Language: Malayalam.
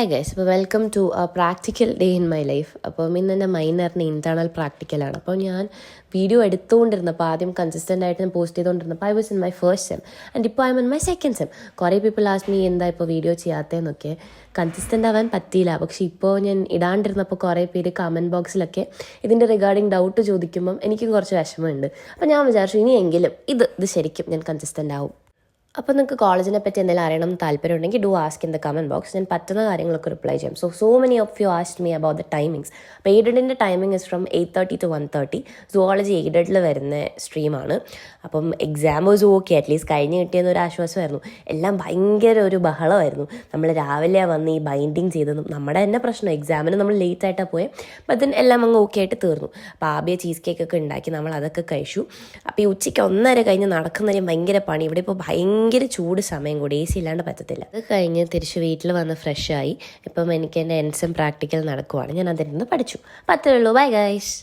ഹായ് ഗൈസ്, അപ്പോൾ welcome to practical day in my life. അപ്പം ഇന്ന് എൻ്റെ മൈനറിന് ഇൻറ്റേർണൽ പ്രാക്ടിക്കലാണ്. അപ്പോൾ ഞാൻ വീഡിയോ എടുത്തുകൊണ്ടിരുന്നപ്പോൾ ആദ്യം കൺസിസ്റ്റൻ്റ് ആയിട്ട് ഞാൻ പോസ്റ്റ് ചെയ്തുകൊണ്ടിരുന്നപ്പോൾ I was in my first sem and ഇപ്പോൾ I am in my second sem. കുറേ പീപ്പിൾ ആസ്ക് മീ എന്താ ഇപ്പോൾ വീഡിയോ ചെയ്യാത്തതെന്നൊക്കെ. കൺസിസ്റ്റൻ്റ് ആവാൻ പറ്റിയില്ല. പക്ഷേ ഇപ്പോൾ ഞാൻ ഇടാണ്ടിരുന്നപ്പോൾ കുറേ പേര് കമൻറ്റ് ബോക്സിലൊക്കെ ഇതിൻ്റെ റിഗാർഡിങ് ഡൗട്ട് ചോദിക്കുമ്പം എനിക്കും കുറച്ച് വിഷമമുണ്ട്. അപ്പോൾ ഞാൻ വിചാരിച്ചു ഇനിയെങ്കിലും ഇത് ശരിക്കും ഞാൻ കൺസിസ്റ്റൻ്റ് ആവും. അപ്പോൾ നിങ്ങൾക്ക് കോളേജിനെ പറ്റി എന്തെങ്കിലും അറിയണം താല്പര്യമുണ്ടെങ്കിൽ do ask in the comment box. ഞാൻ പറ്റുന്ന കാര്യങ്ങളൊക്കെ റിപ്ലൈ ചെയ്യും. So many of you asked me about the timings. അപ്പോൾ എയ്ഡഡിൻ്റെ timing is from 8:30 to 1:30. Zoology എയ്ഡഡിൽ വരുന്ന സ്ട്രീമാണ്. അപ്പം എക്സാം വാസ് ഓക്കെ, അറ്റ്ലീസ്റ്റ് കഴിഞ്ഞ് കിട്ടിയെന്നൊരു ആശ്വാസമായിരുന്നു. എല്ലാം ഭയങ്കര ഒരു ബഹളമായിരുന്നു. നമ്മൾ രാവിലെ വന്ന് ഈ ബൈൻഡിങ് ചെയ്തതും നമ്മുടെ തന്നെ പ്രശ്നം. എക്സാമിന് നമ്മൾ ലേറ്റ് ആയിട്ടാണ് പോയത്. അപ്പം അതിന് എല്ലാം അങ്ങ് ഓക്കെ ആയിട്ട് തീർന്നു. അപ്പോൾ ആബിയ ചീസ് കേക്കൊക്കെ ഉണ്ടാക്കി നമ്മൾ അതൊക്കെ കഴിച്ചു. അപ്പോൾ ഈ ഉച്ചയ്ക്ക് 1:30 കഴിഞ്ഞ് നടക്കുന്നതിനും ഭയങ്കര പണി. ഇവിടെ ഇപ്പോൾ ഭയങ്കര ചൂട് സമയം കൂടി, AC ഇല്ലാണ്ട് പറ്റത്തില്ല. അത് കഴിഞ്ഞ് തിരിച്ച് വീട്ടിൽ വന്ന് ഫ്രഷായി. ഇപ്പം എനിക്ക് എൻ്റെ എൻസം പ്രാക്ടിക്കൽ നടക്കുവാണ്. ഞാൻ അതിൽ നിന്ന് പഠിച്ചു. അപ്പോൾ അത്രേ ഉള്ളൂ. Bye guys.